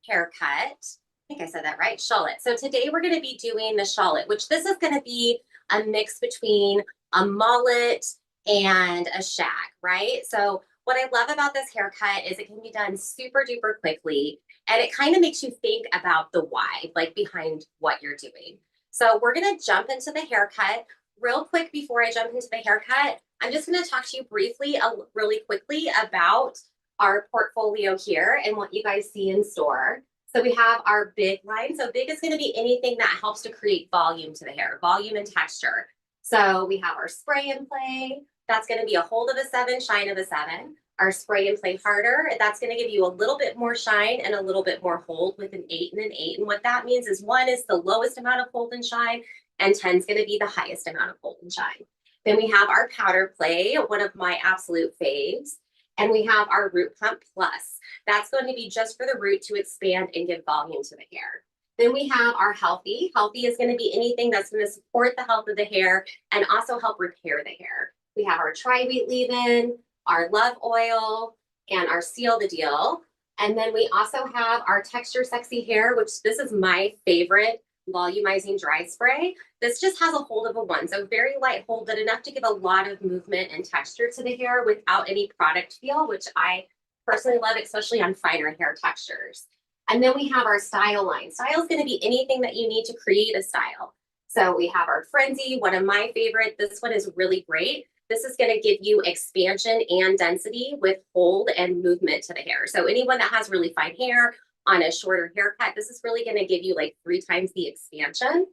haircut. I think I said that right, shallot. So today we're going to be doing the shallot, which this is going to be a mix between a mullet and a shag, right? So what I love about this haircut is it can be done super duper quickly, and it kind of makes you think about the why, like behind what you're doing. So we're going to jump into the haircut. Real quick before I jump into the haircut, I'm just going to talk to you briefly, really quickly about our portfolio here and what you guys see in store. So we have our big line. So big is going to be anything that helps to create volume to the hair, volume and texture. So we have our spray and play. That's going to be a hold of a 7, shine of a 7. Our spray and play harder. That's going to give you a little bit more shine and a little bit more hold with an 8 and an 8. And what that means is 1 is the lowest amount of hold and shine, and 10 is going to be the highest amount of hold and shine. Then we have our powder play, one of my absolute faves. And we have our Root Pump Plus. That's going to be just for the root to expand and give volume to the hair. Then we have our Healthy. Healthy is going to be anything that's going to support the health of the hair and also help repair the hair. We have our Tri-Weed Leave-In, our Love Oil, and our Seal the Deal. And then we also have our Texture Sexy Hair, which this is my favorite volumizing dry spray. This just has a hold of a 1, so very light hold, but enough to give a lot of movement and texture to the hair without any product feel, which I personally love, especially on finer hair textures. And then we have our style line. Style is going to be anything that you need to create a style. So we have our Frenzy, one of my favorite. This one is really great. This is going to give you expansion and density with hold and movement to the hair. So anyone that has really fine hair on a shorter haircut, this is really going to give you like 3 times the expansion.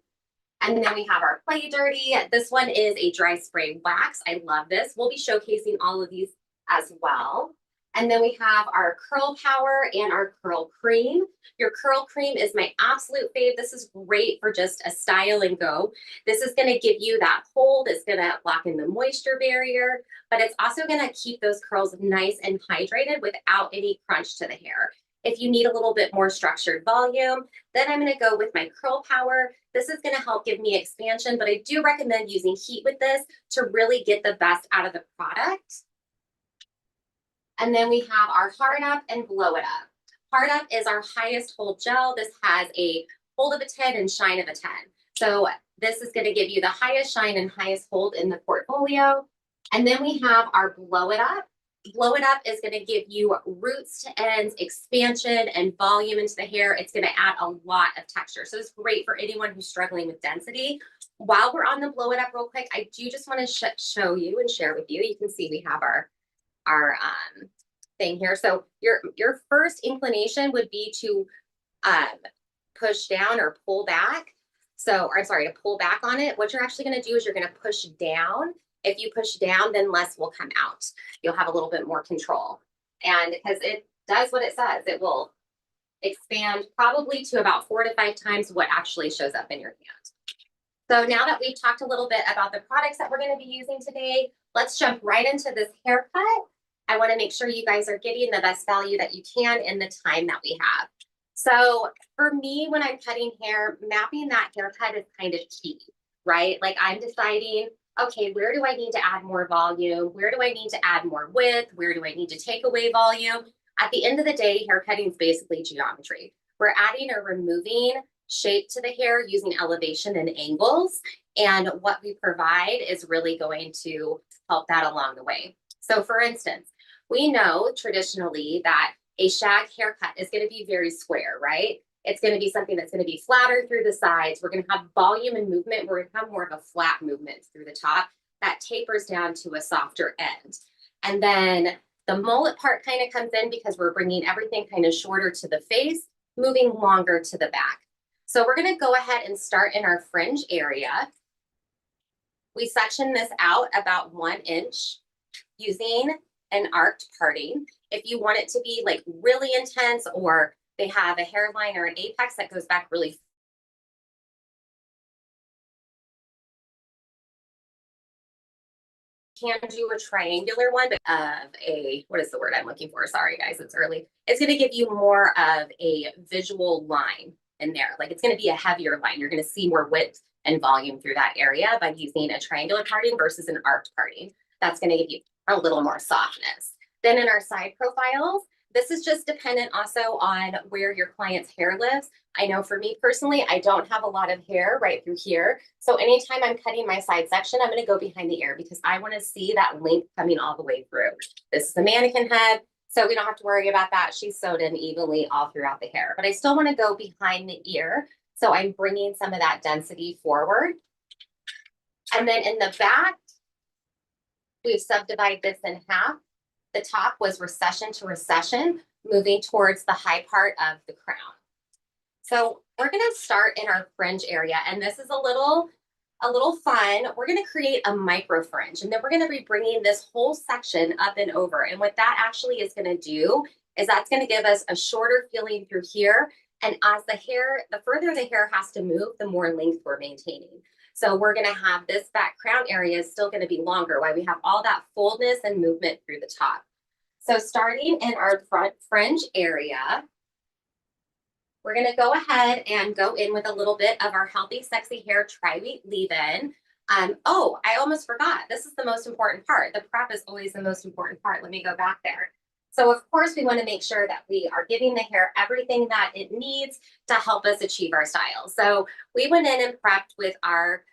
And then we have our Play Dirty. This one is a dry spray wax. I love this. We'll be showcasing all of these as well. And then we have our Curl Power and our Curl Cream. Your Curl Cream is my absolute fave. This is great for just a style and go. This is going to give you that hold. It's going to lock in the moisture barrier, but it's also going to keep those curls nice and hydrated without any crunch to the hair. If you need a little bit more structured volume, then I'm going to go with my Curl Power. This is going to help give me expansion, but I do recommend using heat with this to really get the best out of the product. And then we have our Hard Up and Blow It Up. Hard Up is our highest hold gel. This has a hold of a 10 and shine of a 10. So this is going to give you the highest shine and highest hold in the portfolio. And then we have our Blow It Up. Blow It Up is going to give you roots to ends, expansion, and volume into the hair. It's going to add a lot of texture. So it's great for anyone who's struggling with density. While we're on the Blow It Up real quick, I do just want to show you and share with you. You can see we have our thing here. So your first inclination would be to push down or pull back. So, or I'm sorry, to pull back on it. What you're actually going to do is you're going to push down. If you push down, then less will come out. You'll have a little bit more control. And because it does what it says, it will expand probably to about 4 to 5 times what actually shows up in your hand. So now that we've talked a little bit about the products that we're going to be using today, let's jump right into this haircut. I want to make sure you guys are getting the best value that you can in the time that we have. So for me, when I'm cutting hair, mapping that haircut is kind of key, right? Like I'm deciding, okay, where do I need to add more volume? Where do I need to add more width? Where do I need to take away volume? At the end of the day, hair cutting is basically geometry. We're adding or removing shape to the hair using elevation and angles. And what we provide is really going to help that along the way. So for instance, we know traditionally that a shag haircut is going to be very square, right? It's going to be something that's going to be flatter through the sides. We're going to have volume and movement. We're going to have more of a flat movement through the top that tapers down to a softer end. And then the mullet part kind of comes in because we're bringing everything kind of shorter to the face, moving longer to the back. So we're going to go ahead and start in our fringe area. We section this out about 1 inch using an arced parting. If you want it to be like really intense, or they have a hairline or an apex that goes back really can do a triangular one of a, what is the word I'm looking for? Sorry guys, it's early. It's going to give you more of a visual line in there. Like it's going to be a heavier line. You're going to see more width and volume through that area by using a triangular parting versus an arced parting. That's going to give you a little more softness. Then in our side profiles, This is just dependent also on where your client's hair lives. I know for me personally, I don't have a lot of hair right through here. So anytime I'm cutting my side section, I'm going to go behind the ear because I want to see that length coming all the way through. This is the mannequin head, so we don't have to worry about that. She's sewed in evenly all throughout the hair, but I still want to go behind the ear. So I'm bringing some of that density forward. And then in the back, we've subdivided this in half. The top was recession to recession, moving towards the high part of the crown. So we're going to start in our fringe area, and this is a little fun. We're going to create a micro fringe, and then we're going to be bringing this whole section up and over. And what that actually is going to do is that's going to give us a shorter feeling through here. And as the further the hair has to move, the more length we're maintaining. So we're going to have this back crown area is still going to be longer, while we have all that fullness and movement through the top. So starting in our front fringe area, we're going to go ahead and go in with a little bit of our Healthy Sexy Hair Tri-Weave leave-in. Oh, I almost forgot. This is the most important part. The prep is always the most important part. Let me go back there. So of course, we want to make sure that we are giving the hair everything that it needs to help us achieve our style. So we went in and prepped with our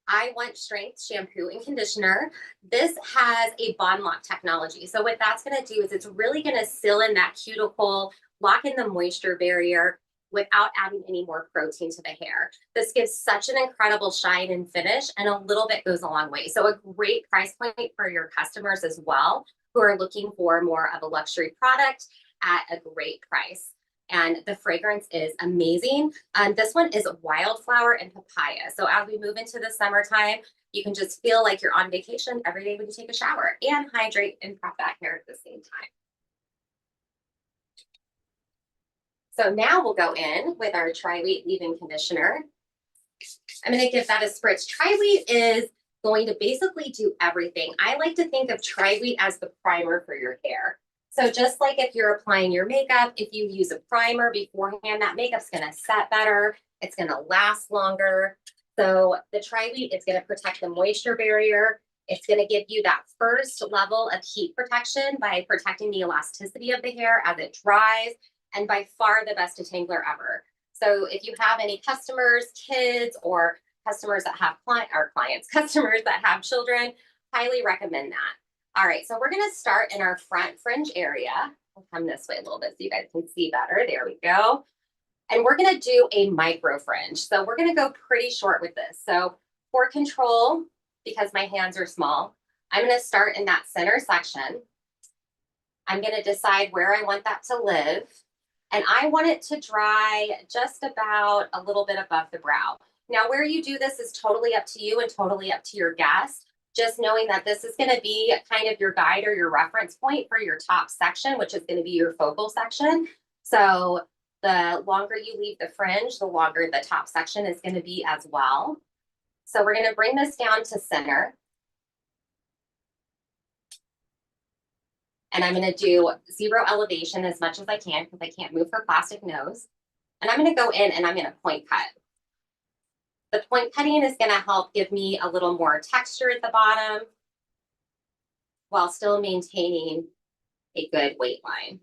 I Want Strength shampoo and conditioner. This has a bond lock technology. So what that's going to do is it's really going to seal in that cuticle, lock in the moisture barrier without adding any more protein to the hair. This gives such an incredible shine and finish, and a little bit goes a long way. So a great price point for your customers as well, who are looking for more of a luxury product at a great price. And the fragrance is amazing. This one is wildflower and papaya. So as we move into the summertime, you can just feel like you're on vacation every day when you take a shower, and hydrate and prep that hair at the same time. So now we'll go in with our Tri-Weave leave-in conditioner. I'm going to give that a spritz. Tri-Weave is going to basically do everything. I like to think of Tri-Weave as the primer for your hair. So just like if you're applying your makeup, if you use a primer beforehand, that makeup's going to set better. It's going to last longer. So the Tri-Weave is going to protect the moisture barrier. It's going to give you that first level of heat protection by protecting the elasticity of the hair as it dries, and by far the best detangler ever. So if you have any customers, kids, or customers that have customers that have children, highly recommend that. All right, so we're going to start in our front fringe area. I'll come this way a little bit so you guys can see better. There we go. And we're going to do a micro fringe. So we're going to go pretty short with this. So for control, because my hands are small, I'm going to start in that center section. I'm going to decide where I want that to live. And I want it to dry just about a little bit above the brow. Now, where you do this is totally up to you and totally up to your guest. Just knowing that this is going to be kind of your guide or your reference point for your top section, which is going to be your focal section. So the longer you leave the fringe, the longer the top section is going to be as well. So we're going to bring this down to center. And I'm going to do zero elevation as much as I can because I can't move her plastic nose. And I'm going to go in and I'm going to point cut. The point cutting is going to help give me a little more texture at the bottom while still maintaining a good weight line.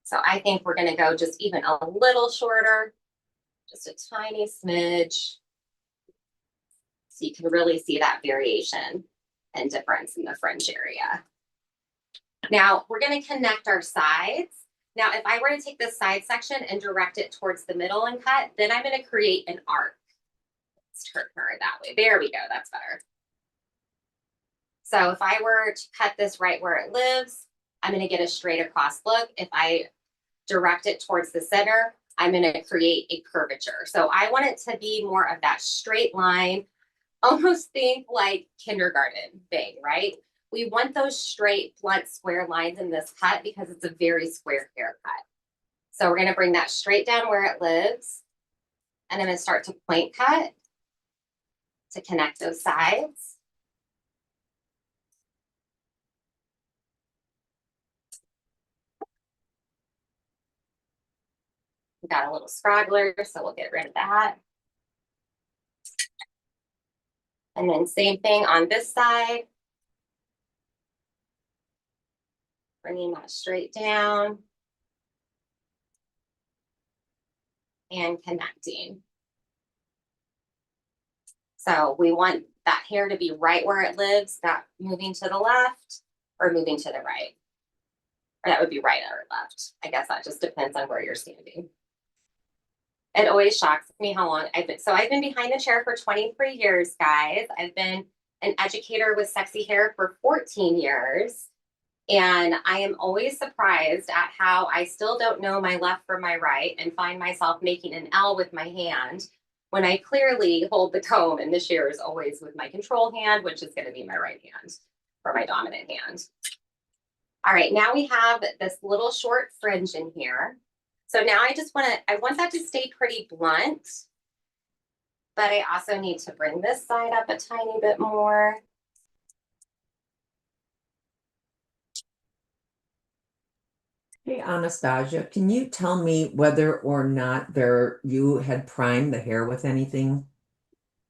So I think we're going to go just even a little shorter, just a tiny smidge. So you can really see that variation and difference in the fringe area. Now we're going to connect our sides. Now, if I were to take this side section and direct it towards the middle and cut, then I'm going to create an arc. Let's turn her that way. There we go. That's better. So if I were to cut this right where it lives, I'm going to get a straight across look. If I direct it towards the center, I'm going to create a curvature. So I want it to be more of that straight line, almost think like kindergarten thing, right? We want those straight, blunt, square lines in this cut because it's a very square haircut. So we're going to bring that straight down where it lives. And I'm going to start to point cut to connect those sides. We got a little scraggler, so we'll get rid of that. And then same thing on this side. Bringing that straight down. And connecting. So we want that hair to be right where it lives, not moving to the left or moving to the right. Or that would be right or left. I guess that just depends on where you're standing. It always shocks me how long I've been. So I've been behind the chair for 23 years, guys. I've been an educator with sexy hair for 14 years. And I am always surprised at how I still don't know my left from my right and find myself making an L with my hand when I clearly hold the comb and the shears always with my control hand, which is going to be my right hand or my dominant hand. All right, now we have this little short fringe in here. So now I want that to stay pretty blunt, but I also need to bring this side up a tiny bit more. Hey, Anastasia, can you tell me whether or not you had primed the hair with anything?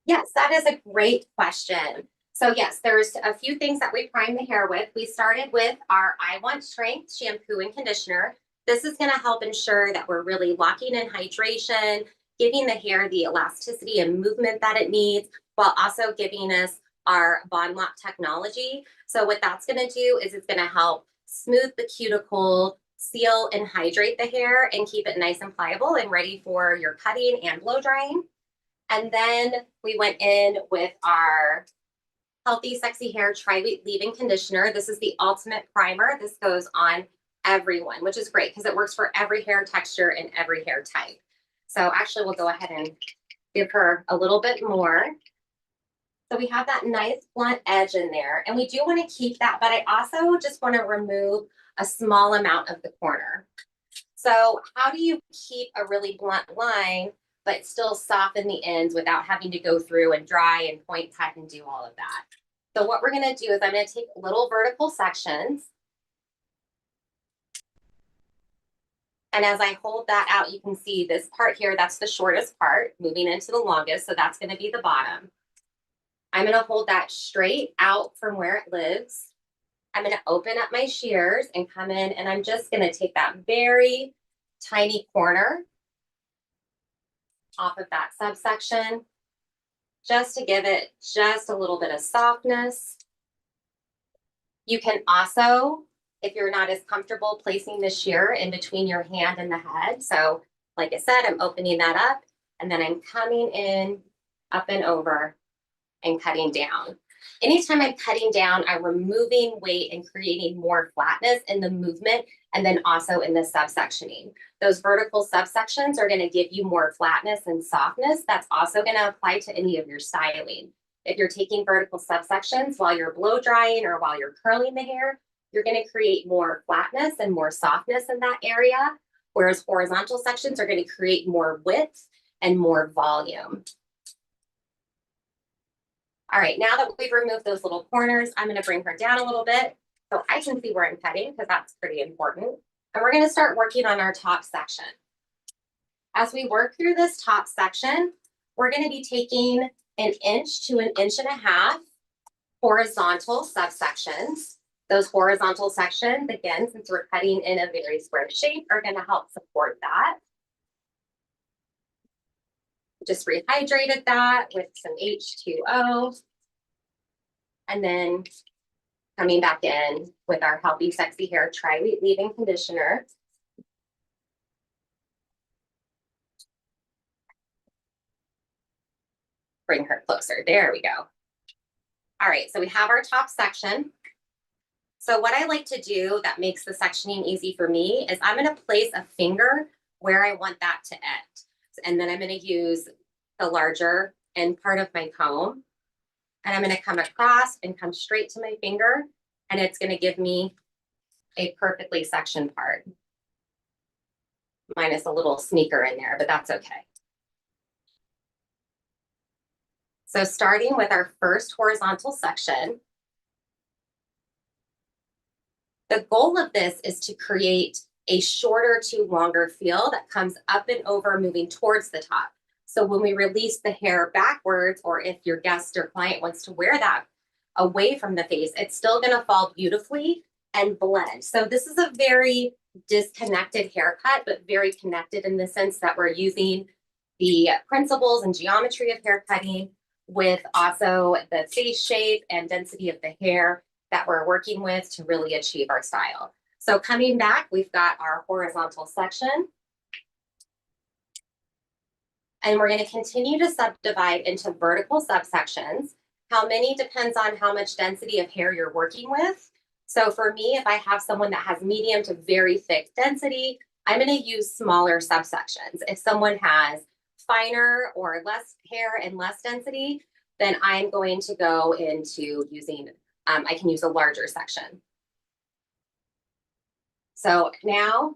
Yes, that is a great question. So yes, there's a few things that we prime the hair with. We started with our I Want Strength shampoo and conditioner. This is going to help ensure that we're really locking in hydration, giving the hair the elasticity and movement that it needs, while also giving us our bond lock technology. So what that's going to do is it's going to help smooth the cuticle, seal and hydrate the hair, and keep it nice and pliable and ready for your cutting and blow drying. And then we went in with our Healthy Sexy Hair Tri-Week Leave-In Conditioner. This is the ultimate primer. This goes on everyone, which is great because it works for every hair texture and every hair type. So actually we'll go ahead and give her a little bit more. So we have that nice blunt edge in there, and we do want to keep that, but I also just want to remove a small amount of the corner. So how do you keep a really blunt line but still soften the ends without having to go through and dry and point cut and do all of that? So what we're going to do is I'm going to take little vertical sections. And as I hold that out, you can see this part here, that's the shortest part, moving into the longest. So that's going to be the bottom. I'm going to hold that straight out from where it lives. I'm going to open up my shears and come in, and I'm just going to take that very tiny corner off of that subsection just to give it just a little bit of softness. You can also, if you're not as comfortable, placing the shear in between your hand and the head. So like I said, I'm opening that up, and then I'm coming in up and over and cutting down. Anytime I'm cutting down, I'm removing weight and creating more flatness in the movement, and then also in the subsectioning. Those vertical subsections are going to give you more flatness and softness. That's also going to apply to any of your styling. If you're taking vertical subsections while you're blow drying or while you're curling the hair, you're going to create more flatness and more softness in that area, whereas horizontal sections are going to create more width and more volume. All right, now that we've removed those little corners, I'm going to bring her down a little bit so I can see where I'm cutting, because that's pretty important. And we're going to start working on our top section. As we work through this top section, we're going to be taking 1 inch to 1.5 inches horizontal subsections. Those horizontal sections, again, since we're cutting in a very square shape, are going to help support that. Just rehydrated that with some H2O. And then coming back in with our Healthy Sexy Hair Tri-Week Leave-In Conditioner. Bring her closer. There we go. All right, so we have our top section. So what I like to do that makes the sectioning easy for me is I'm going to place a finger where I want that to end. And then I'm going to use the larger end part of my comb. And I'm going to come across and come straight to my finger. And it's going to give me a perfectly sectioned part. Minus a little sneaker in there, but that's okay. So starting with our first horizontal section, the goal of this is to create a shorter to longer feel that comes up and over, moving towards the top. So when we release the hair backwards, or if your guest or client wants to wear that away from the face, it's still going to fall beautifully and blend. So this is a very disconnected haircut, but very connected in the sense that we're using the principles and geometry of hair cutting with also the face shape and density of the hair that we're working with to really achieve our style. So coming back, we've got our horizontal section. And we're going to continue to subdivide into vertical subsections. How many depends on how much density of hair you're working with. So for me, if I have someone that has medium to very thick density, I'm going to use smaller subsections. If someone has finer or less hair and less density, then I'm going to go into using, I can use a larger section. So now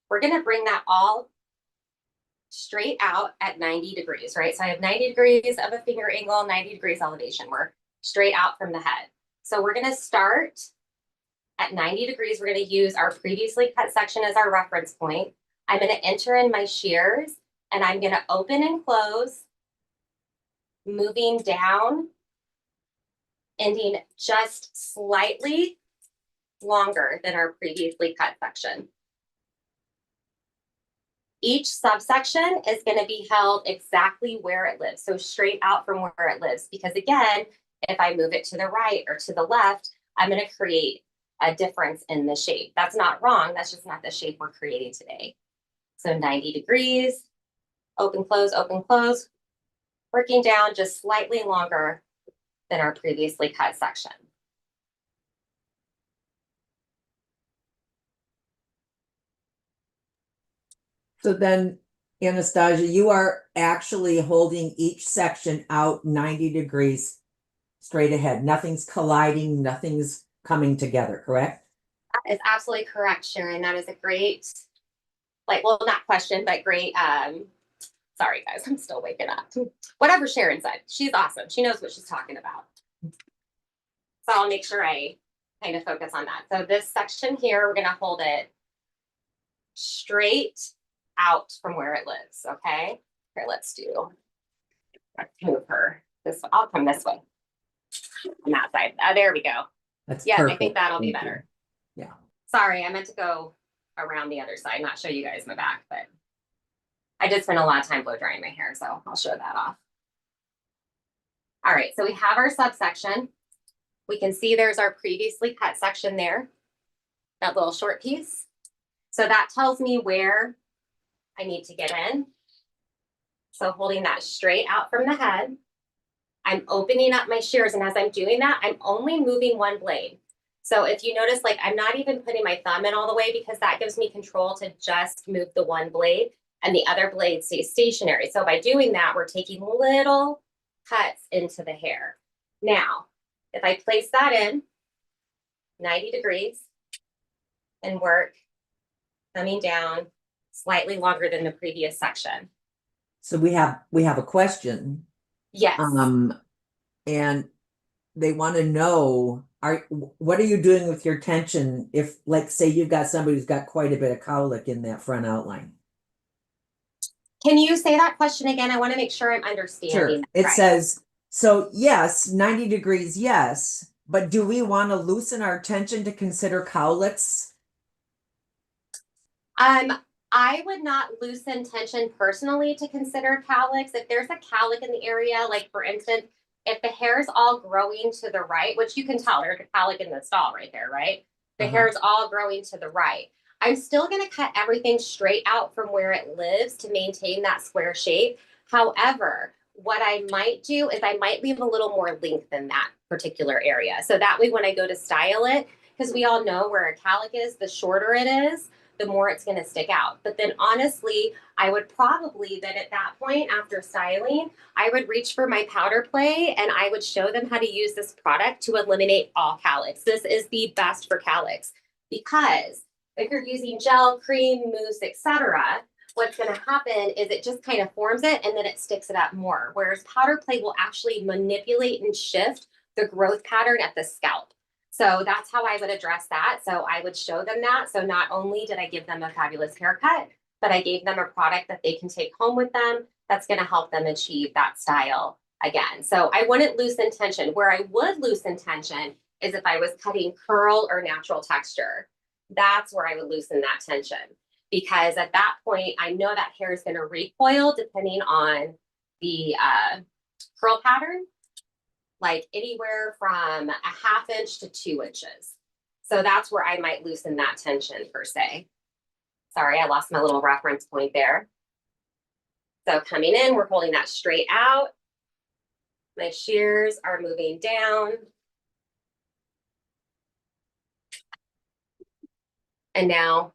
we're going to bring that all straight out at 90 degrees, right? So I have 90 degrees of a finger angle, 90 degrees elevation. We're straight out from the head. So we're going to start at 90 degrees. We're going to use our previously cut section as our reference point. I'm going to enter in my shears and I'm going to open and close, moving down, ending just slightly longer than our previously cut section. Each subsection is going to be held exactly where it lives, so straight out from where it lives. Because again, if I move it to the right or to the left, I'm going to create a difference in the shape. That's not wrong. That's just not the shape we're creating today. So 90 degrees, open, close, working down just slightly longer than our previously cut section. So then, Anastacia, you are actually holding each section out 90 degrees straight ahead. Nothing's colliding, nothing's coming together, correct? That is absolutely correct, Sharon. That is a great, well, not question, but great, sorry guys, I'm still waking up. Whatever Sharon said, she's awesome. She knows what she's talking about. So I'll make sure I kind of focus on that. So this section here, we're going to hold it straight out from where it lives. Okay. Here, let's move her this. I'll come this way on that side. There we go. That's yeah, perfect. I think that'll be better. Yeah. Sorry, I meant to go around the other side, not show you guys my back, but I did spend a lot of time blow drying my hair, so I'll show that off. All right, so we have our subsection. We can see there's our previously cut section there, that little short piece. So that tells me where I need to get in. So holding that straight out from the head, I'm opening up my shears. And as I'm doing that, I'm only moving one blade. So if you notice, I'm not even putting my thumb in all the way because that gives me control to just move the one blade and the other blade stays stationary. So by doing that, we're taking little cuts into the hair. Now, if I place that in 90 degrees and work coming down slightly longer than the previous section. So we have a question. Yes. And they want to know, what are you doing with your tension if, say you've got somebody who's got quite a bit of cowlick in that front outline? Can you say that question again? I want to make sure I'm understanding. Sure. It says, so yes, 90 degrees, yes, but do we want to loosen our tension to consider cowlicks? I would not loosen tension personally to consider cowlicks. If there's a cowlick in the area, for instance, if the hair is all growing to the right, which you can tell there's a cowlick in the stall right there, right? The hair is all growing to the right. I'm still going to cut everything straight out from where it lives to maintain that square shape. However, what I might do is I might leave a little more length in that particular area. So that way when I go to style it, because we all know where a cowlick is, the shorter it is, the more it's going to stick out. But then honestly, I would probably then at that point after styling, I would reach for my powder play and I would show them how to use this product to eliminate all cowlicks. This is the best for cowlicks because if you're using gel, cream, mousse, etc., what's going to happen is it just kind of forms it and then it sticks it up more. Whereas powder play will actually manipulate and shift the growth pattern at the scalp. So that's how I would address that. So I would show them that. So not only did I give them a fabulous haircut, but I gave them a product that they can take home with them that's going to help them achieve that style again. So I wouldn't loosen tension. Where I would loosen tension is if I was cutting curl or natural texture. That's where I would loosen that tension, because at that point, I know that hair is going to recoil depending on the curl pattern, like anywhere from a 1/2 inch to 2 inches. So that's where I might loosen that tension per se. Sorry, I lost my little reference point there. So coming in, we're holding that straight out. My shears are moving down. And now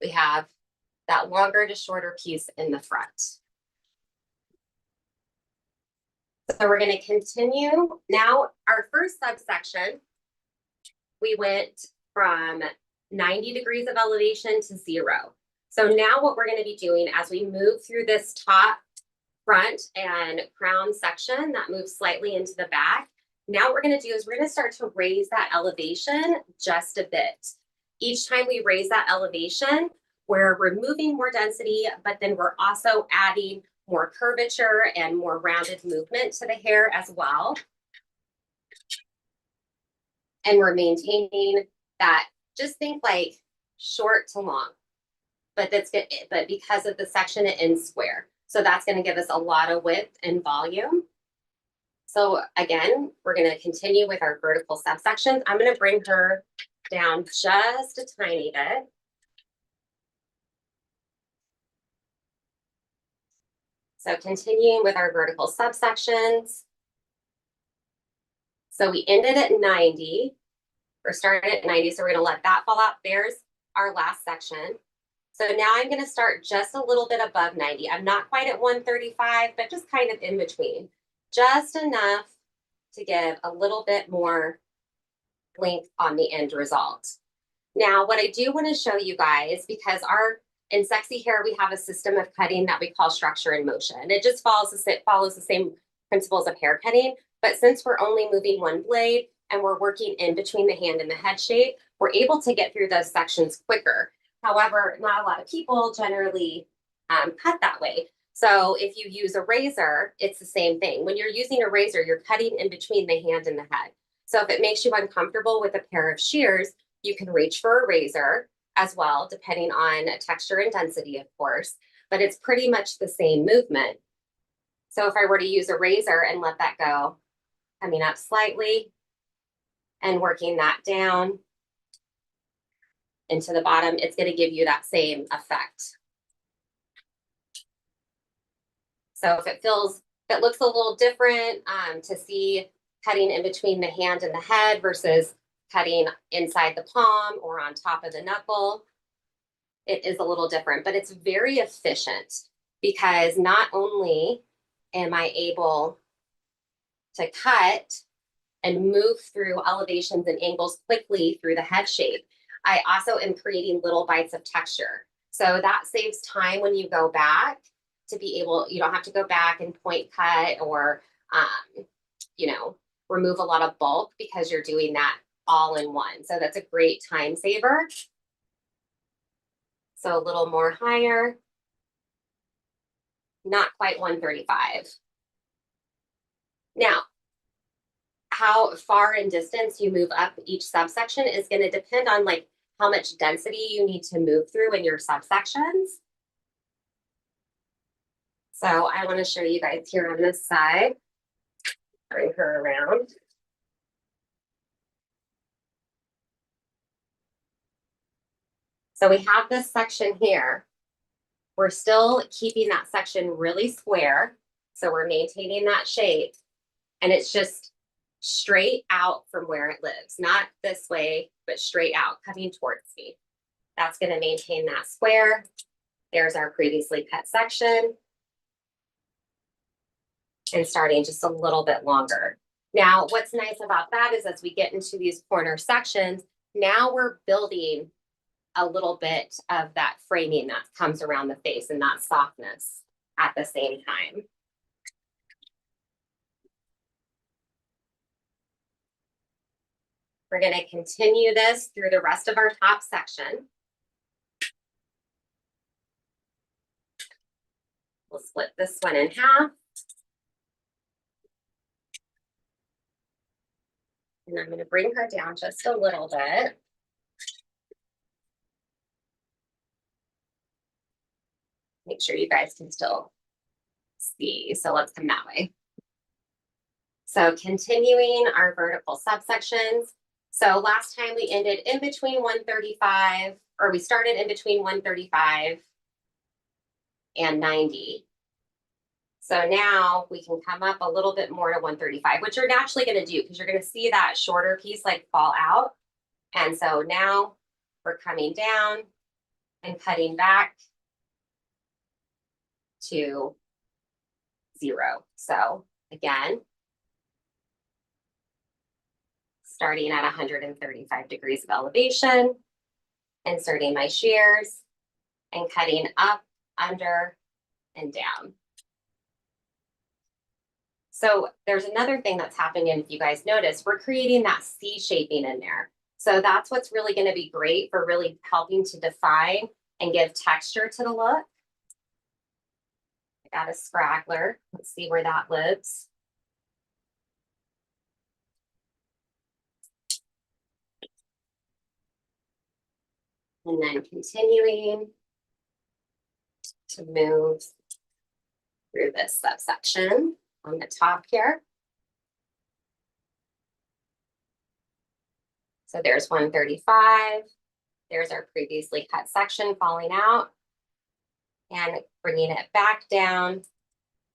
we have that longer to shorter piece in the front. So we're going to continue. Now, our first subsection, we went from 90 degrees of elevation to 0. So now what we're going to be doing as we move through this top, front, and crown section that moves slightly into the back, now what we're going to do is we're going to start to raise that elevation just a bit. Each time we raise that elevation, we're removing more density, but then we're also adding more curvature and more rounded movement to the hair as well. And we're maintaining that, just think like short to long, but that's good. But because of the section, it ends square. So that's going to give us a lot of width and volume. So again, we're going to continue with our vertical subsections. I'm going to bring her down just a tiny bit. So continuing with our vertical subsections. So we ended at 90. We're starting at 90, so we're going to let that fall out. There's our last section. So now I'm going to start just a little bit above 90. I'm not quite at 135, but just kind of in between. Just enough to give a little bit more length on the end result. Now, what I do want to show you guys, because in sexy hair, we have a system of cutting that we call structure and motion. It just follows the same principles of hair cutting, but since we're only moving one blade and we're working in between the hand and the head shape, we're able to get through those sections quicker. However, not a lot of people generally cut that way. So if you use a razor, it's the same thing. When you're using a razor, you're cutting in between the hand and the head. So if it makes you uncomfortable with a pair of shears, you can reach for a razor as well, depending on texture and density, of course, but it's pretty much the same movement. So if I were to use a razor and let that go, coming up slightly and working that down into the bottom, it's going to give you that same effect. So if it looks a little different to see cutting in between the hand and the head versus cutting inside the palm or on top of the knuckle, it is a little different, but it's very efficient because not only am I able to cut and move through elevations and angles quickly through the head shape, I also am creating little bites of texture. So that saves time when you go back to be able, you don't have to go back and point cut or, remove a lot of bulk because you're doing that all in one. So that's a great time saver. So a little more higher, not quite 135. Now, how far in distance you move up each subsection is going to depend on like how much density you need to move through in your subsections. So I want to show you guys here on this side. Bring her around. So we have this section here. We're still keeping that section really square. So we're maintaining that shape. And it's just straight out from where it lives. Not this way, but straight out, coming towards me. That's going to maintain that square. There's our previously cut section. And starting just a little bit longer. Now, what's nice about that is as we get into these corner sections, now we're building a little bit of that framing that comes around the face and that softness at the same time. We're going to continue this through the rest of our top section. We'll split this one in half. And I'm going to bring her down just a little bit. Make sure you guys can still see. So let's come that way. So continuing our vertical subsections. So last time we ended in between 135, or we started in between 135 and 90. So now we can come up a little bit more to 135, which you're naturally going to do because you're going to see that shorter piece like fall out. And so now we're coming down and cutting back to 0. So again, starting at 135 degrees of elevation, inserting my shears and cutting up, under, and down. So there's another thing that's happening, if you guys notice, we're creating that C shaping in there. So that's what's really going to be great for really helping to define and give texture to the look. I got a scraggler. Let's see where that lives. And then continuing to move through this subsection on the top here. So there's 135. There's our previously cut section falling out and bringing it back down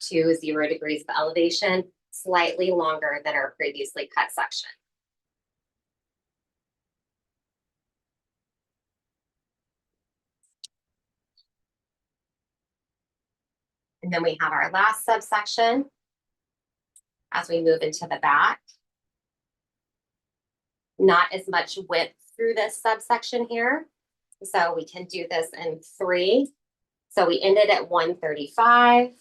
to 0 degrees of elevation, slightly longer than our previously cut section. And then we have our last subsection as we move into the back. Not as much width through this subsection here. So we can do this in 3. So we ended at 135.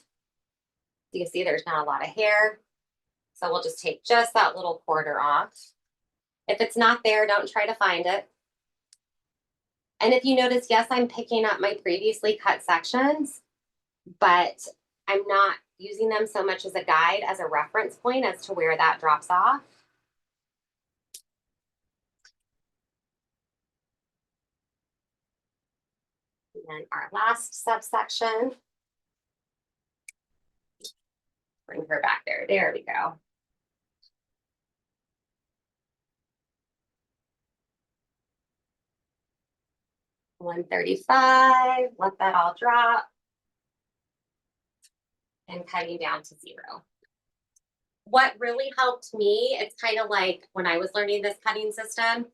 You can see there's not a lot of hair. So we'll just take just that little quarter off. If it's not there, don't try to find it. And if you notice, yes, I'm picking up my previously cut sections, but I'm not using them so much as a guide, as a reference point as to where that drops off. And then our last subsection. Bring her back there. There we go. $135, let that all drop. And cutting down to 0. What really helped me, it's kind of like when I was learning this cutting system,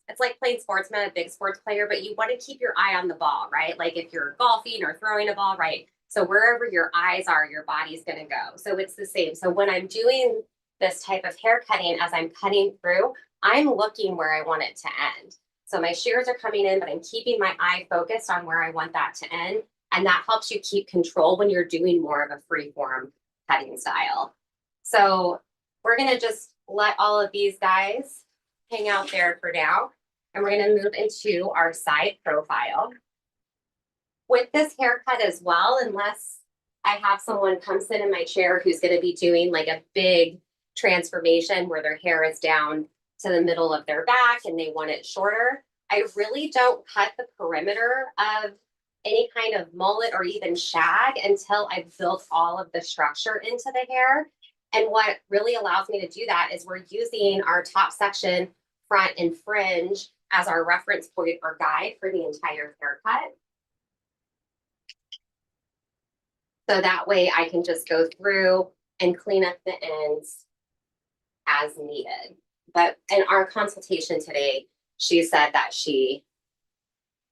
it's like playing sports. I'm not a big sports player, but you want to keep your eye on the ball, right? Like if you're golfing or throwing a ball, right? So wherever your eyes are, your body's going to go. So it's the same. So when I'm doing this type of hair cutting, as I'm cutting through, I'm looking where I want it to end. So my shears are coming in, but I'm keeping my eye focused on where I want that to end. And that helps you keep control when you're doing more of a free form cutting style. So we're going to just let all of these guys hang out there for now. And we're going to move into our side profile. With this haircut as well, unless I have someone come sit in my chair who's going to be doing like a big transformation where their hair is down to the middle of their back and they want it shorter, I really don't cut the perimeter of any kind of mullet or even shag until I've built all of the structure into the hair. And what really allows me to do that is we're using our top section, front and fringe, as our reference point or guide for the entire haircut. So that way I can just go through and clean up the ends as needed. But in our consultation today, she said that she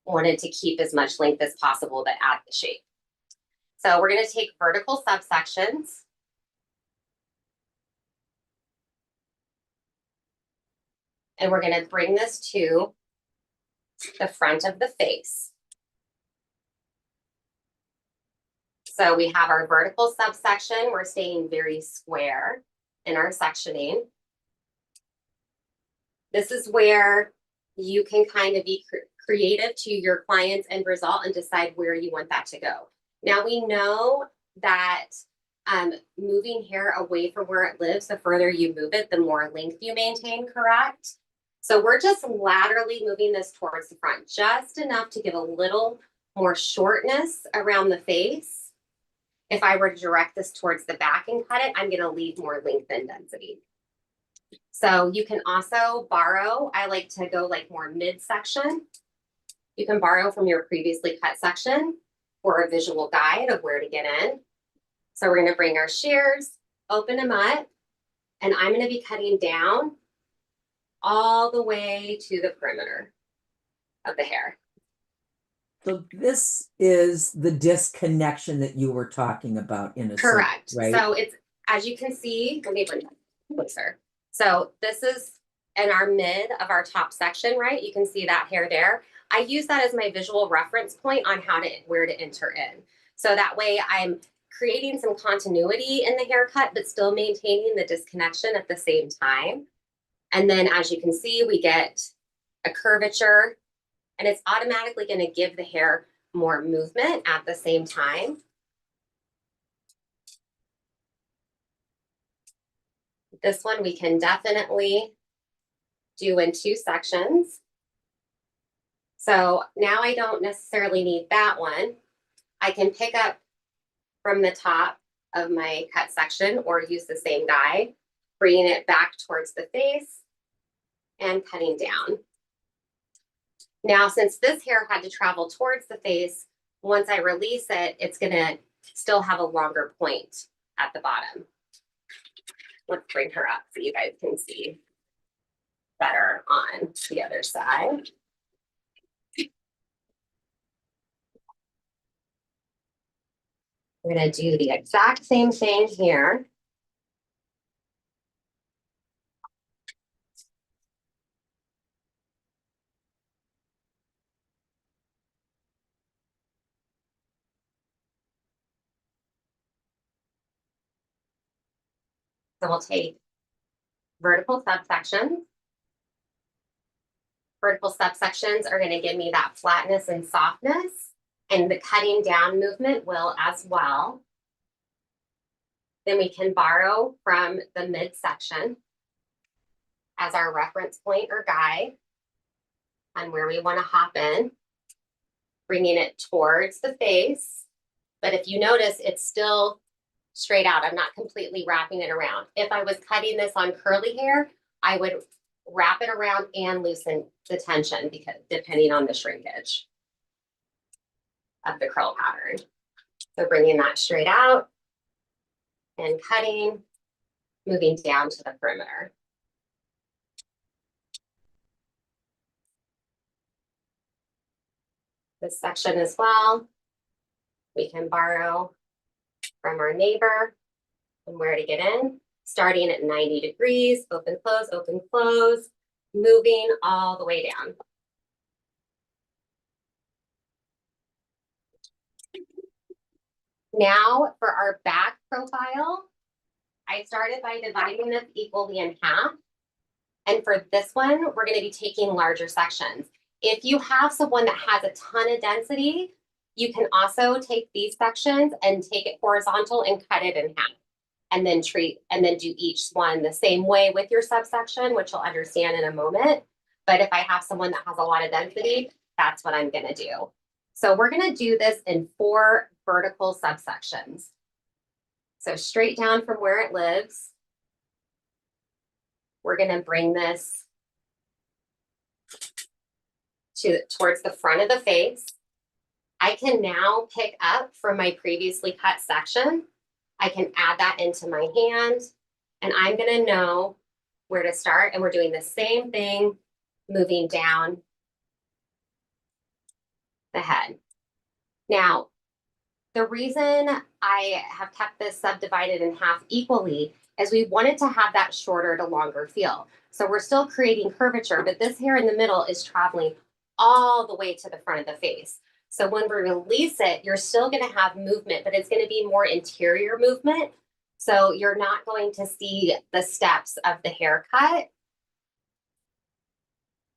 wanted to keep as much length as possible, but add the shape. So we're going to take vertical subsections. And we're going to bring this to the front of the face. So we have our vertical subsection. We're staying very square in our sectioning. This is where you can kind of be creative to your client's end result and decide where you want that to go. Now we know that moving hair away from where it lives, the further you move it, the more length you maintain, correct? So we're just laterally moving this towards the front, just enough to give a little more shortness around the face. If I were to direct this towards the back and cut it, I'm going to leave more length and density. So you can also borrow. I like to go like more midsection. You can borrow from your previously cut section for a visual guide of where to get in. So we're going to bring our shears, open them up, and I'm going to be cutting down all the way to the perimeter of the hair. So this is the disconnection that you were talking about in a Correct. sense, right? So it's, as you can see, let me bring that closer. So this is in our mid of our top section, right? You can see that hair there. I use that as my visual reference point on where to enter in. So that way I'm creating some continuity in the haircut, but still maintaining the disconnection at the same time. And then as you can see, we get a curvature, and it's automatically going to give the hair more movement at the same time. This one we can definitely do in 2 sections. So now I don't necessarily need that one. I can pick up from the top of my cut section or use the same guide, bringing it back towards the face and cutting down. Now, since this hair had to travel towards the face, once I release it, it's going to still have a longer point at the bottom. Let's bring her up so you guys can see better on the other side. We're going to do the exact same thing here. So we'll take vertical subsections. Vertical subsections are going to give me that flatness and softness, and the cutting down movement will as well. Then we can borrow from the midsection as our reference point or guide on where we want to hop in, bringing it towards the face. But if you notice, it's still straight out. I'm not completely wrapping it around. If I was cutting this on curly hair, I would wrap it around and loosen the tension because depending on the shrinkage of the curl pattern. So bringing that straight out and cutting, moving down to the perimeter. This section as well, we can borrow from our neighbor and where to get in, starting at 90 degrees, open, close, moving all the way down. Now for our back profile, I started by dividing this equally in half. And for this one, we're going to be taking larger sections. If you have someone that has a ton of density, you can also take these sections and take it horizontal and cut it in half. And then do each one the same way with your subsection, which you'll understand in a moment. But if I have someone that has a lot of density, that's what I'm going to do. So we're going to do this in 4 vertical subsections. So straight down from where it lives, we're going to bring this towards the front of the face. I can now pick up from my previously cut section. I can add that into my hand, and I'm going to know where to start. And we're doing the same thing, moving down the head. Now, the reason I have kept this subdivided in half equally is we wanted to have that shorter to longer feel. So we're still creating curvature, but this hair in the middle is traveling all the way to the front of the face. So when we release it, you're still going to have movement, but it's going to be more interior movement. So you're not going to see the steps of the haircut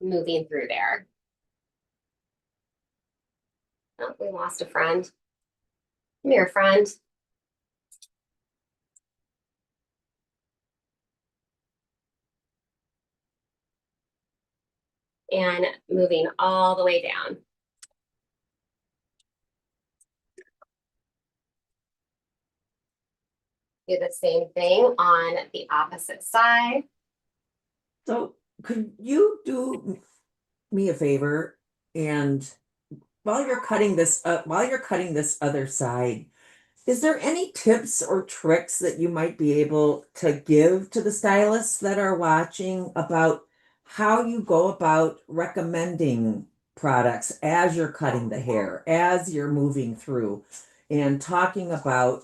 moving through there. Oh, we lost a friend. Come here, friend. And moving all the way down. Do the same thing on the opposite side. So could you do me a favor and while you're cutting this other side, is there any tips or tricks that you might be able to give to the stylists that are watching about how you go about recommending products as you're cutting the hair, as you're moving through and talking about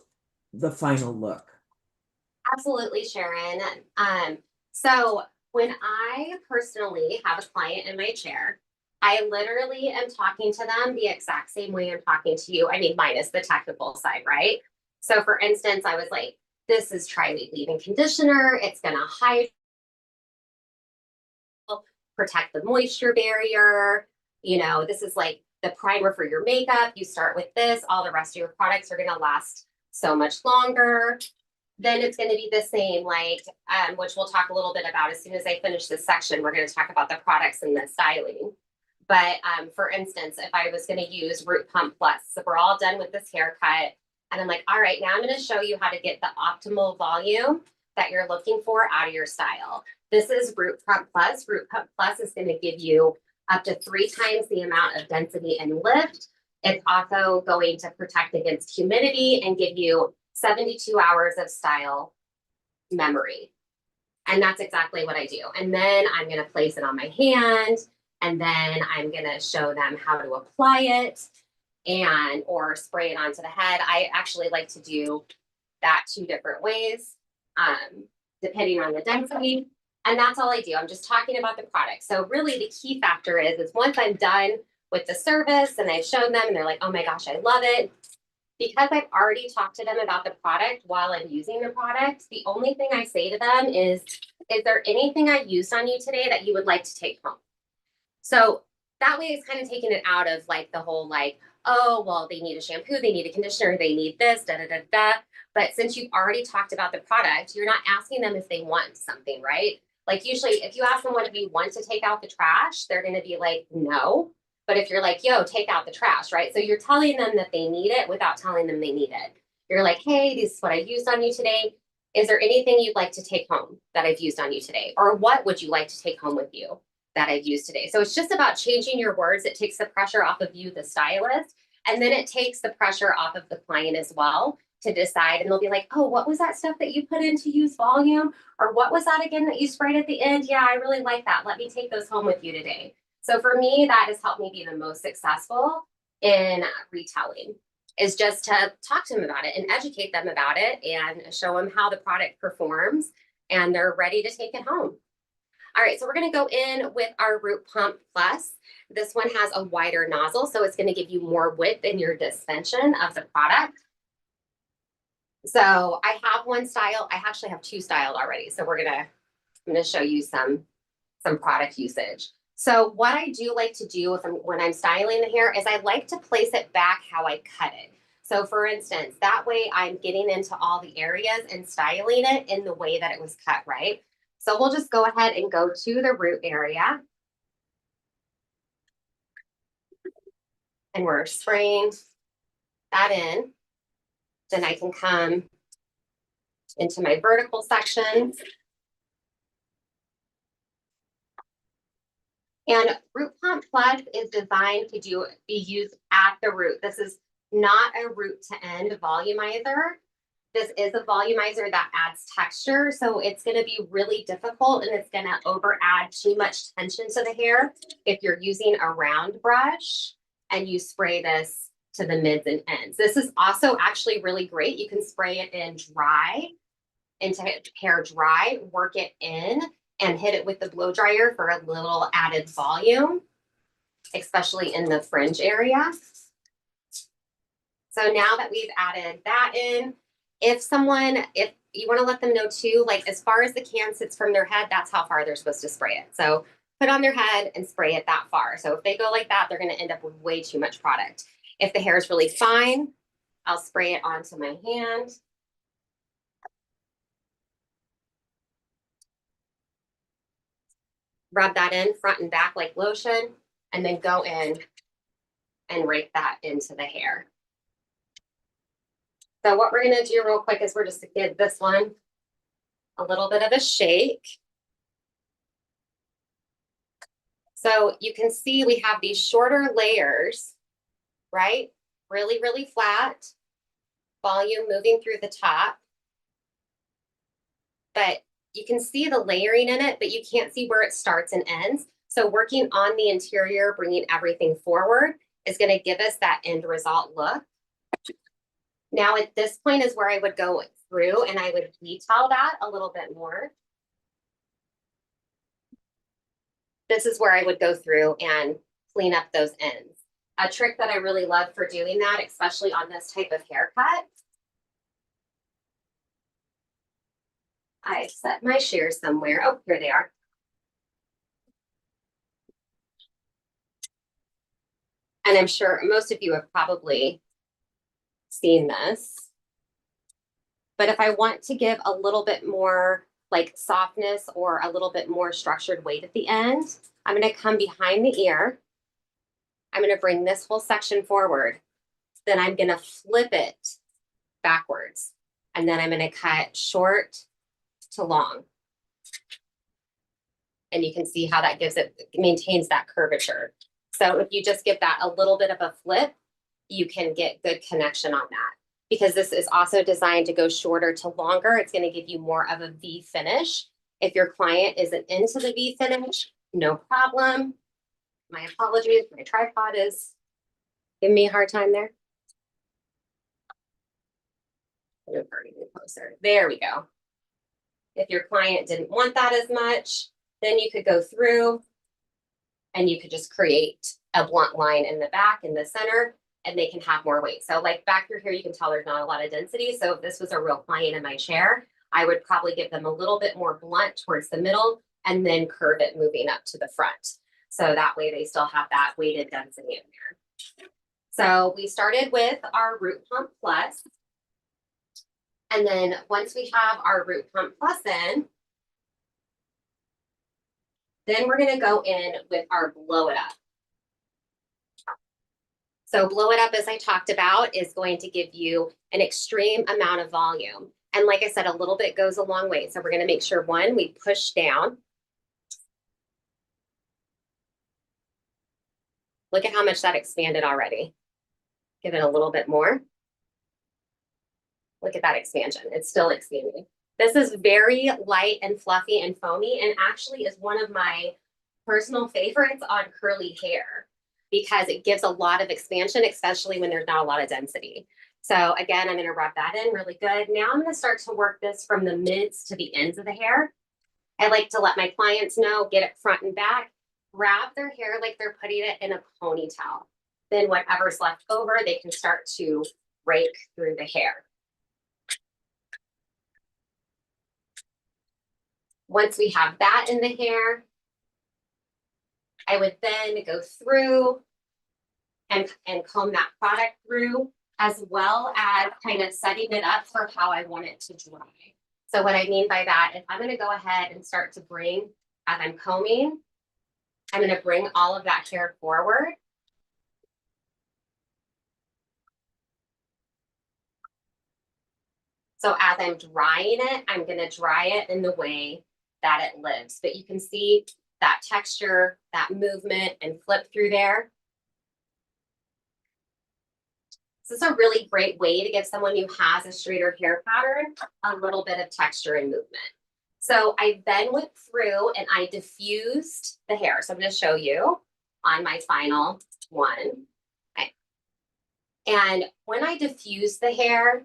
the final look? Absolutely, Sharon. So when I personally have a client in my chair, I literally am talking to them the exact same way I'm talking to you. I mean, minus the technical side, right? So for instance, I was like, this is tri-week leave-in conditioner. It's gonna hydrate, protect the moisture barrier. You know, this is like the primer for your makeup. You start with this, all the rest of your products are gonna last so much longer. Then it's going to be the same, like, which we'll talk a little bit about as soon as I finish this section. We're going to talk about the products and the styling. But for instance, if I was going to use Root Pump Plus, so we're all done with this haircut, and I'm like, all right, now I'm going to show you how to get the optimal volume that you're looking for out of your style. This is Root Pump Plus. Root Pump Plus is going to give you up to 3 times the amount of density and lift. It's also going to protect against humidity and give you 72 hours of style memory. And that's exactly what I do. And then I'm going to place it on my hand, and then I'm going to show them how to apply it and or spray it onto the head. I actually like to do that 2 different ways, depending on the density. And that's all I do. I'm just talking about the product. So really the key factor is once I'm done with the service and I've shown them and they're like, oh my gosh, I love it. Because I've already talked to them about the product while I'm using the product, the only thing I say to them is there anything I used on you today that you would like to take home? So that way it's kind of taking it out of like the whole like, oh, well, they need a shampoo, they need a conditioner, they need this, da da da da. But since you've already talked about the product, you're not asking them if they want something, right? Like usually if you ask them what do you want to take out the trash, they're going to be like, no. But if you're like, yo, take out the trash, right? So you're telling them that they need it without telling them they need it. You're like, hey, this is what I used on you today. Is there anything you'd like to take home that I've used on you today? Or what would you like to take home with you that I've used today? So it's just about changing your words. It takes the pressure off of you, the stylist, and then it takes the pressure off of the client as well to decide. And they'll be like, oh, what was that stuff that you put in to use volume? Or what was that again that you sprayed at the end? Yeah, I really like that. Let me take those home with you today. So for me, that has helped me be the most successful in retelling, is just to talk to them about it and educate them about it and show them how the product performs, and they're ready to take it home. All right, so we're going to go in with our Root Pump Plus. This one has a wider nozzle, so it's going to give you more width in your dispensation of the product. So I have one style. I actually have 2 styled already. So I'm going to show you some product usage. So what I do like to do when I'm styling the hair is I like to place it back how I cut it. So for instance, that way I'm getting into all the areas and styling it in the way that it was cut, right? So we'll just go ahead and go to the root area. And we're spraying that in. Then I can come into my vertical section. And Root Pump Plus is designed to be used at the root. This is not a root to end volumizer. This is a volumizer that adds texture. So it's going to be really difficult and it's going to over add too much tension to the hair if you're using a round brush and you spray this to the mids and ends. This is also actually really great. You can spray it in dry, into hair dry, work it in, and hit it with the blow dryer for a little added volume, especially in the fringe area. So now that we've added that in, if you want to let them know too, like as far as the can sits from their head, that's how far they're supposed to spray it. So put on their head and spray it that far. So if they go like that, they're going to end up with way too much product. If the hair is really fine, I'll spray it onto my hand. Rub that in front and back like lotion, and then go in and rake that into the hair. So what we're gonna do real quick is we're just to give this one a little bit of a shake. So you can see we have these shorter layers, right? Really, really flat, volume moving through the top. But you can see the layering in it, but you can't see where it starts and ends. So working on the interior, bringing everything forward is gonna give us that end result look. Now at this point is where I would go through and I would detail that a little bit more. This is where I would go through and clean up those ends. A trick that I really love for doing that, especially on this type of haircut. I set my shears somewhere. Oh, here they are. And I'm sure most of you have probably seen this. But if I want to give a little bit more like softness or a little bit more structured weight at the end, I'm going to come behind the ear. I'm going to bring this whole section forward. Then I'm going to flip it backwards. And then I'm going to cut short to long. And you can see how that gives it, maintains that curvature. So if you just give that a little bit of a flip, you can get good connection on that. Because this is also designed to go shorter to longer, it's going to give you more of a V finish. If your client isn't into the V finish, no problem. My apologies, my tripod is giving me a hard time there. Closer. There we go. If your client didn't want that as much, then you could go through and you could just create a blunt line in the back, in the center, and they can have more weight. So like back through here, you can tell there's not a lot of density. So if this was a real client in my chair, I would probably give them a little bit more blunt towards the middle and then curve it moving up to the front. So that way they still have that weighted density in there. So we started with our Root Pump Plus. And then once we have our Root Pump Plus in, then we're gonna go in with our Blow It Up. So Blow It Up, as I talked about, is going to give you an extreme amount of volume. And like I said, a little bit goes a long way. So we're gonna make sure, one, we push down. Look at how much that expanded already. Give it a little bit more. Look at that expansion. It's still expanding. This is very light and fluffy and foamy, and actually is one of my personal favorites on curly hair because it gives a lot of expansion, especially when there's not a lot of density. So again, I'm going to rub that in really good. Now I'm going to start to work this from the mids to the ends of the hair. I like to let my clients know, get it front and back, grab their hair like they're putting it in a ponytail. Then whatever's left over, they can start to rake through the hair. Once we have that in the hair, I would then go through and comb that product through, as well as kind of setting it up for how I want it to dry. So what I mean by that is I'm going to go ahead and start to bring, as I'm combing, I'm going to bring all of that hair forward. So as I'm drying it, I'm going to dry it in the way that it lives. But you can see that texture, that movement and flip through there. This is a really great way to give someone who has a straighter hair pattern a little bit of texture and movement. So I then went through and I diffused the hair. So I'm going to show you on my final one. Okay. And when I diffuse the hair,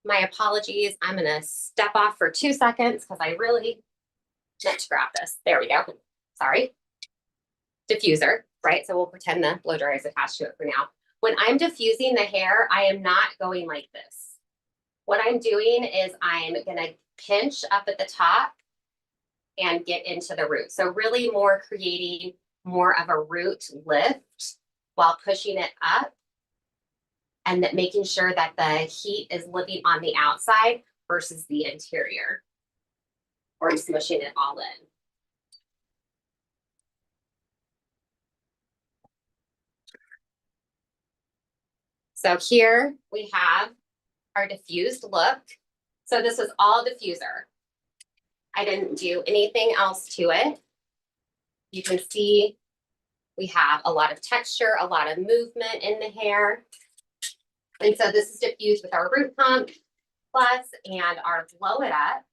my apologies, I'm going to step off for 2 seconds because I really meant to grab this. There we go. Sorry. Diffuser, right? So we'll pretend the blow dryer is attached to it for now. When I'm diffusing the hair, I am not going like this. What I'm doing is I'm going to pinch up at the top and get into the root. So really more creating more of a root lift while pushing it up and that making sure that the heat is living on the outside versus the interior, or smushing it all in. So here we have our diffused look. So this was all diffuser. I didn't do anything else to it. You can see we have a lot of texture, a lot of movement in the hair. And so this is diffused with our root pump plus and our blow it up.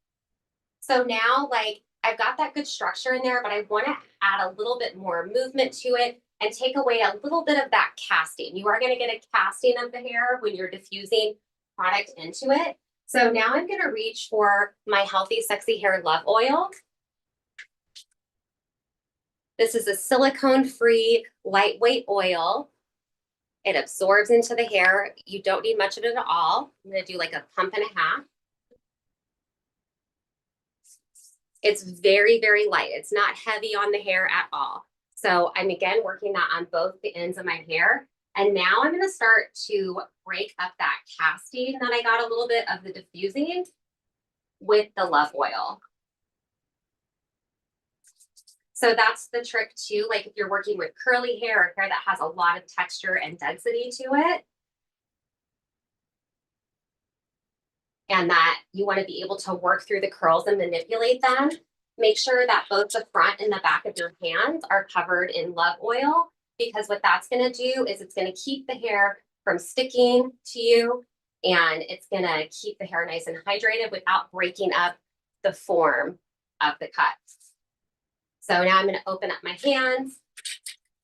So now, like, I've got that good structure in there, but I want to add a little bit more movement to it and take away a little bit of that casting. You are going to get a casting of the hair when you're diffusing product into it. So now I'm going to reach for my Healthy Sexy Hair Love Oil. This is a silicone-free, lightweight oil. It absorbs into the hair. You don't need much of it at all. I'm going to do like a pump and a half. It's very, very light. It's not heavy on the hair at all. So I'm again working that on both the ends of my hair. And now I'm going to start to break up that casting that I got a little bit of the diffusing with the love oil. So that's the trick too. Like if you're working with curly hair or hair that has a lot of texture and density to it, and that you want to be able to work through the curls and manipulate them, make sure that both the front and the back of your hands are covered in love oil, because what that's going to do is it's going to keep the hair from sticking to you, and it's going to keep the hair nice and hydrated without breaking up the form of the cuts. So now I'm going to open up my hands.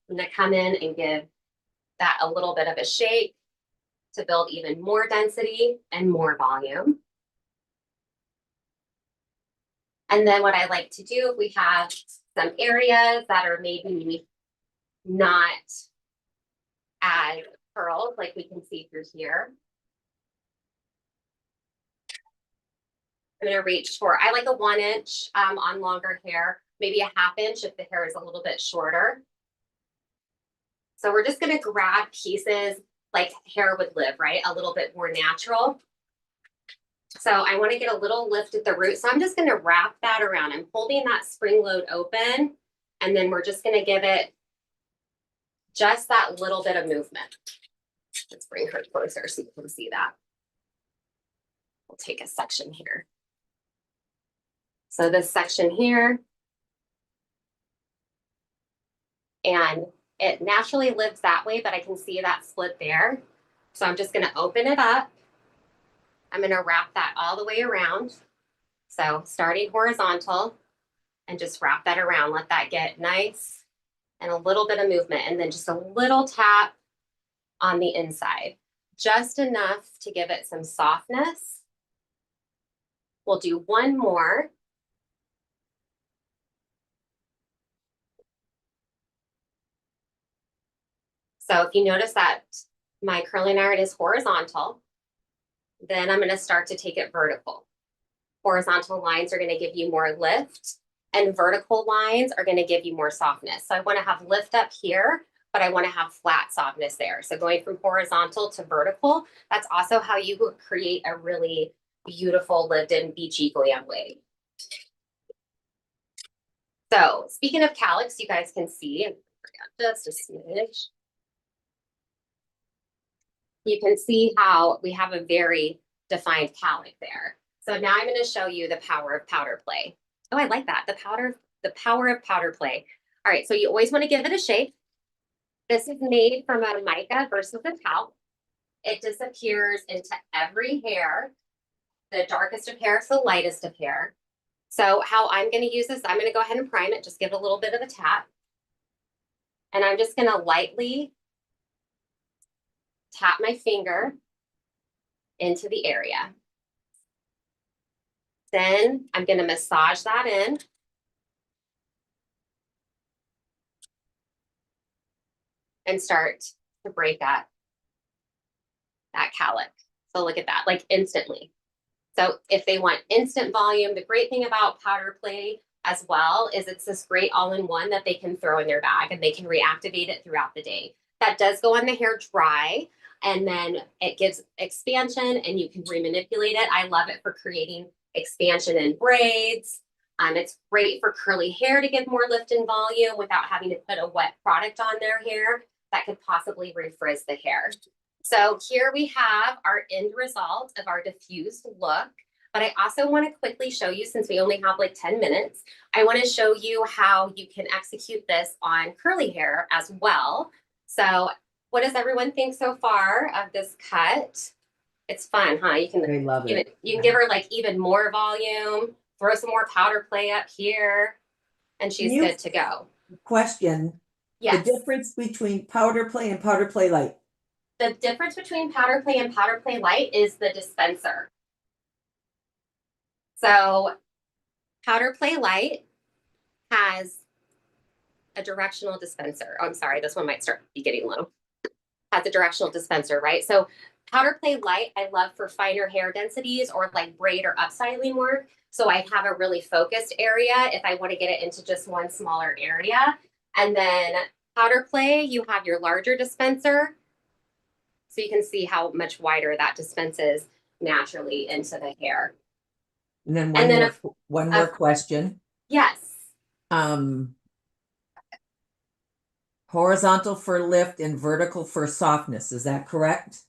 I'm going to come in and give that a little bit of a shake to build even more density and more volume. And then what I like to do, if we have some areas that are maybe not as curled, like we can see through here, I'm going to reach for, I like a 1 inch on longer hair, maybe a 1/2 inch if the hair is a little bit shorter. So we're just going to grab pieces like hair would live, right? A little bit more natural. So I want to get a little lift at the root. So I'm just going to wrap that around. I'm holding that spring load open, and then we're just going to give it just that little bit of movement. Let's bring her closer so you can see that. We'll take a section here. So this section here, and it naturally lives that way, but I can see that split there. So I'm just going to open it up. I'm going to wrap that all the way around. So starting horizontal and just wrap that around. Let that get nice and a little bit of movement, and then just a little tap on the inside, just enough to give it some softness. We'll do one more. So if you notice that my curling iron is horizontal, then I'm going to start to take it vertical. Horizontal lines are going to give you more lift, and vertical lines are going to give you more softness. So I want to have lift up here, but I want to have flat softness there. So going from horizontal to vertical, that's also how you create a really beautiful lived-in beachy glam wig. So speaking of calyx, you guys can see, just a smidge. You can see how we have a very defined calyx there. So now I'm going to show you the power of powder play. Oh, I like that. The power of powder play. All right, so you always want to give it a shake. This is made from a mica versus a talc. It disappears into every hair. The darkest of hair is the lightest of hair. So how I'm going to use this, I'm going to go ahead and prime it. Just give it a little bit of a tap. And I'm just going to lightly tap my finger into the area. Then I'm going to massage that in. And start to break that calyx. So look at that, like instantly. So if they want instant volume, the great thing about powder play as well is it's this great all-in-one that they can throw in their bag and they can reactivate it throughout the day. That does go on the hair dry. and then it gives expansion and you can remanipulate it. I love it for creating expansion in braids. It's great for curly hair to give more lift and volume without having to put a wet product on their hair that could possibly refrizz the hair. So here we have our end result of our diffused look. But I also want to quickly show you, since we only have like 10 minutes, I want to show you how you can execute this on curly hair as well. So what does everyone think so far of this cut? It's fun, huh? You can, I love it. you can give her like even more volume, throw some more powder play up here, and she's good to go. Question. Yes. The difference between powder play and powder play light. The difference between powder play and powder play light is the dispenser. So powder play light has a directional dispenser. Oh, I'm sorry, this one might start be getting low. Has a directional dispenser, right? So powder play light, I love for finer hair densities or like braid or upstyling work. So I have a really focused area if I want to get it into just one smaller area. And then powder play, you have your larger dispenser. So you can see how much wider that dispenses naturally into the hair. And then one more question. Yes. Horizontal for lift and vertical for softness. Is that correct?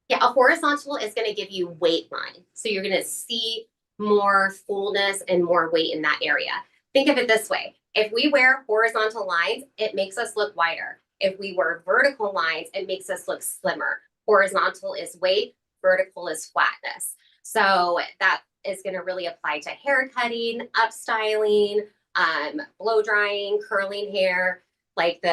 Yeah, a horizontal is going to give you weight line. So you're going to see more fullness and more weight in that area. Think of it this way. If we wear horizontal lines, it makes us look wider. If we wear vertical lines, it makes us look slimmer. Horizontal is weight, vertical is flatness. So that is going to really apply to hair cutting, upstyling, blow drying, curling hair, like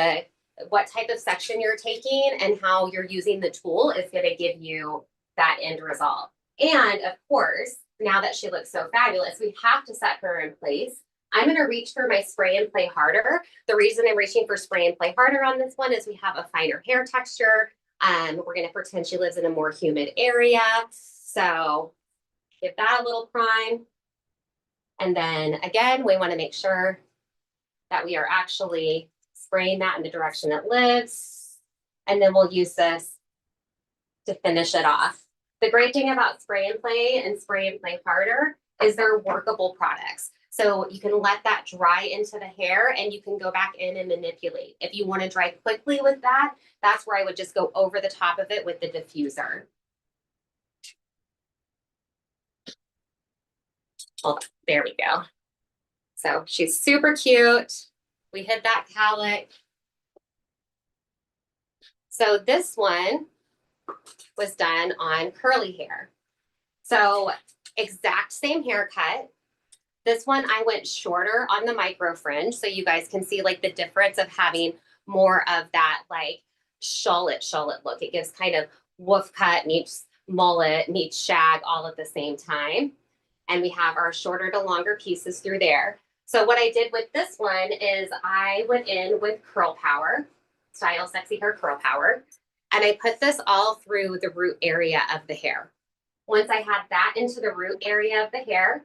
what type of section you're taking and how you're using the tool is going to give you that end result. And of course, now that she looks so fabulous, we have to set her in place. I'm going to reach for my spray and play harder. The reason I'm reaching for spray and play harder on this one is we have a finer hair texture. We're going to pretend she lives in a more humid area. So give that a little prime. And then again, we want to make sure that we are actually spraying that in the direction it lives. And then we'll use this to finish it off. The great thing about spray and play harder is they're workable products. So you can let that dry into the hair and you can go back in and manipulate. If you want to dry quickly with that, that's where I would just go over the top of it with the diffuser. Hold on, there we go. So she's super cute. We hit that cowlick. So this one was done on curly hair. So exact same haircut. This one I went shorter on the micro fringe, so you guys can see like the difference of having more of that like Charlotte look. It gives kind of wolf cut meets mullet meets shag all at the same time. And we have our shorter to longer pieces through there. So what I did with this one is I went in with Curl Power, Style Sexy Hair Curl Power, and I put this all through the root area of the hair. Once I had that into the root area of the hair,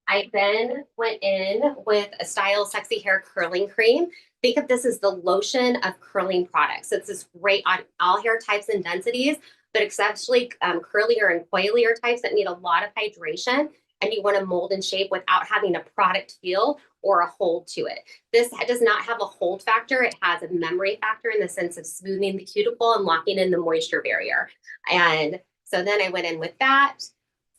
I then went in with a Style Sexy Hair Curling Cream. Think of this as the lotion of curling products. So it's this great on all hair types and densities, but especially curlier and coilier types that need a lot of hydration and you want to mold and shape without having a product feel or a hold to it. This does not have a hold factor. It has a memory factor in the sense of smoothing the cuticle and locking in the moisture barrier. And so then I went in with that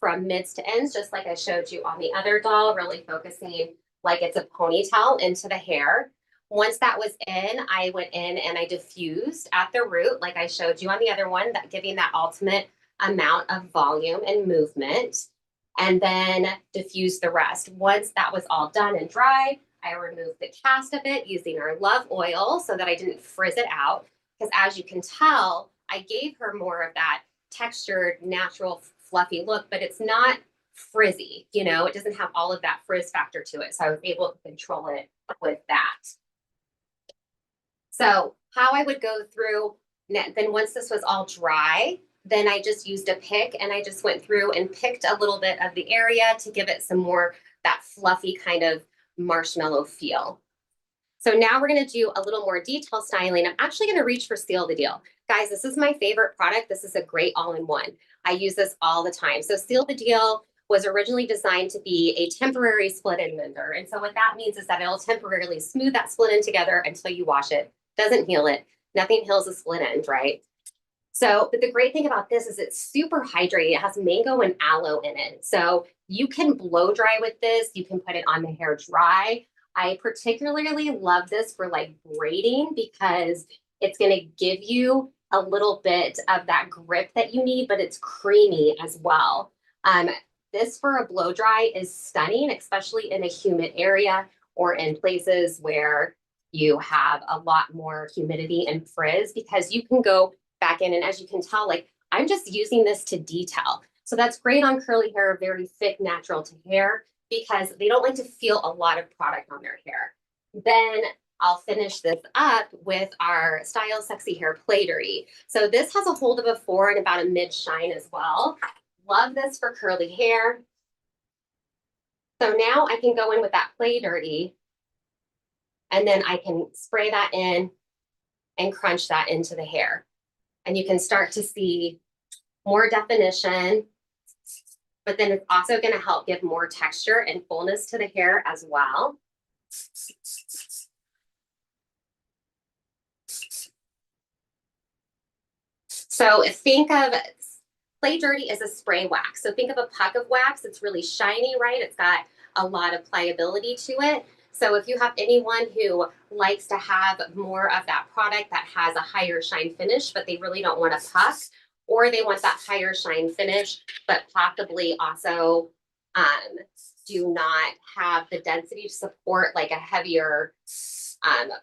from mids to ends, just like I showed you on the other doll, really focusing like it's a ponytail into the hair. Once that was in, I went in and I diffused at the root, like I showed you on the other one, that giving that ultimate amount of volume and movement, and then diffuse the rest. Once that was all done and dry, I removed the cast of it using our Love Oil so that I didn't frizz it out. Because as you can tell, I gave her more of that textured, natural, fluffy look, but it's not frizzy. You know, it doesn't have all of that frizz factor to it. So I was able to control it with that. So how I would go through, then once this was all dry, then I just used a pick and I just went through and picked a little bit of the area to give it some more that fluffy kind of marshmallow feel. So now we're going to do a little more detailed styling. I'm actually going to reach for Seal the Deal. Guys, this is my favorite product. This is a great all-in-one. I use this all the time. So Seal the Deal was originally designed to be a temporary split-end mender. And so what that means is that it'll temporarily smooth that split end together until you wash it. Doesn't heal it. Nothing heals a split end, right? So, but the great thing about this is it's super hydrating. It has mango and aloe in it. So you can blow dry with this. You can put it on the hair dry. I particularly love this for like braiding because it's going to give you a little bit of that grip that you need, but it's creamy as well. This for a blow dry is stunning, especially in a humid area or in places where you have a lot more humidity and frizz, because you can go back in. And as you can tell, like I'm just using this to detail. So that's great on curly hair, very thick, natural to hair, because they don't like to feel a lot of product on their hair. Then I'll finish this up with our Style Sexy Hair Plaidery. So this has a hold of a 4 and about a mid shine as well. Love this for curly hair. So now I can go in with that Play Dirty, and then I can spray that in and crunch that into the hair. And you can start to see more definition, but then it's also going to help give more texture and fullness to the hair as well. So think of Play Dirty as a spray wax. So think of a puck of wax. It's really shiny, right? It's got a lot of pliability to it. So if you have anyone who likes to have more of that product that has a higher shine finish, but they really don't want a puck, or they want that higher shine finish, but possibly also do not have the density to support like a heavier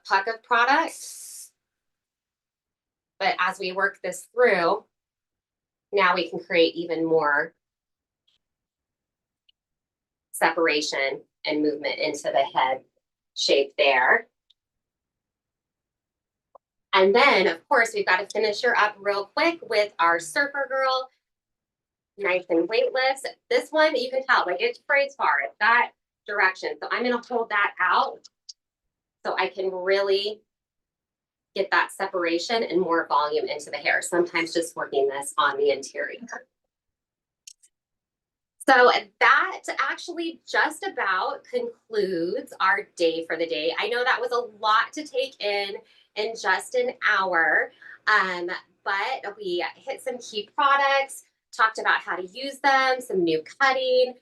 puck of product. But as we work this through, now we can create even more separation and movement into the head shape there. And then, of course, we've got to finish her up real quick with our Surfer Girl. Nice and weightless. This one, you can tell, like it sprays far. It's that direction. So I'm going to hold that out so I can really get that separation and more volume into the hair. Sometimes just working this on the interior. So that actually just about concludes our day for the day. I know that was a lot to take in just an hour, but we hit some key products, talked about how to use them, some new cutting,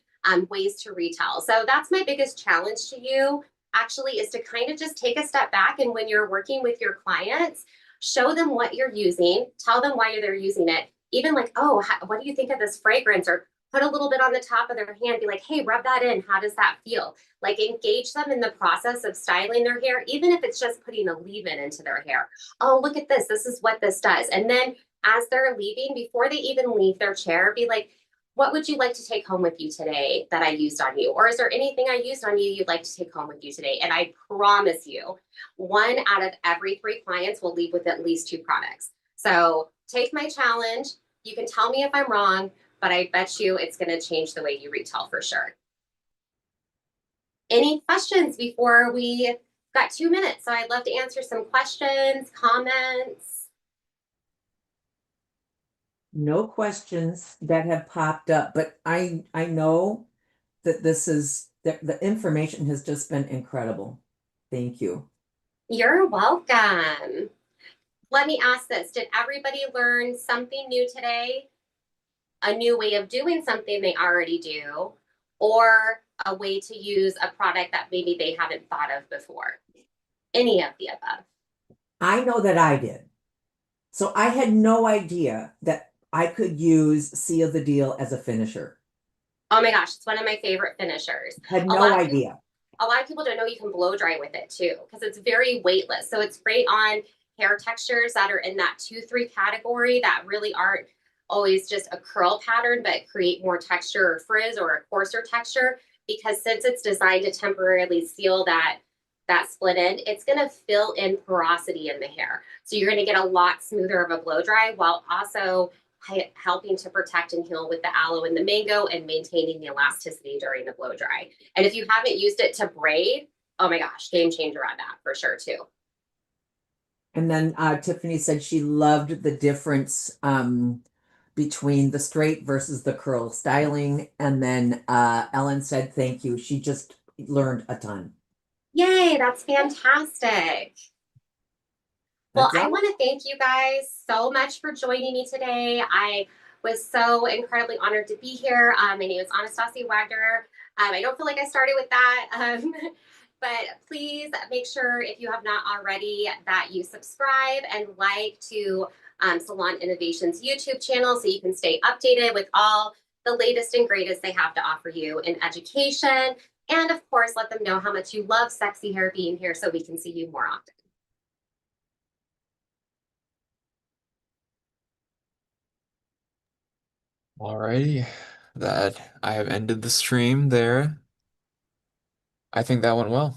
ways to retell. So that's my biggest challenge to you actually, is to kind of just take a step back, and when you're working with your clients, show them what you're using, tell them why they're using it, even like, oh, what do you think of this fragrance? Or put a little bit on the top of their hand, be like, hey, rub that in. How does that feel? Like engage them in the process of styling their hair, even if it's just putting a leave-in into their hair. Oh, look at this. This is what this does. And then as they're leaving, before they even leave their chair, be like, what would you like to take home with you today that I used on you? Or is there anything I used on you you'd like to take home with you today? And I promise you, 1 out of every 3 clients will leave with at least 2 products. So take my challenge. You can tell me if I'm wrong, but I bet you it's going to change the way you retell for sure. Any questions before we got 2 minutes? So I'd love to answer some questions, comments. No questions that have popped up, but I know that the information has just been incredible. Thank you. You're welcome. Let me ask this. Did everybody learn something new today? A new way of doing something they already do, or a way to use a product that maybe they haven't thought of before? Any of the above. I know that I did. So I had no idea that I could use Seal the Deal as a finisher. Oh my gosh, it's one of my favorite finishers. Had no idea. A lot of people don't know you can blow dry with it too, because it's very weightless. So it's great on hair textures that are in that 2-3 category that really aren't always just a curl pattern, but create more texture or frizz or a coarser texture. Because since it's designed to temporarily seal that split end, it's going to fill in porosity in the hair. So you're going to get a lot smoother of a blow dry, while also helping to protect and heal with the aloe and the mango and maintaining the elasticity during the blow dry. And if you haven't used it to braid, oh my gosh, game changer on that for sure too. And then Tiffany said she loved the difference between the straight versus the curl styling. And then Ellen said thank you. She just learned a ton. Yay, that's fantastic. Well, That's I all. want to thank you guys so much for joining me today. I was so incredibly honored to be here. My name is Anastacia Wagner. I don't feel like I started with that, but please make sure if you have not already that you subscribe and like to Salon Innovations YouTube channel so you can stay updated with all the latest and greatest they have to offer you in education. And of course, let them know how much you love sexy hair being here so we can see you more often. Alrighty, that I have ended the stream there. I think that went well.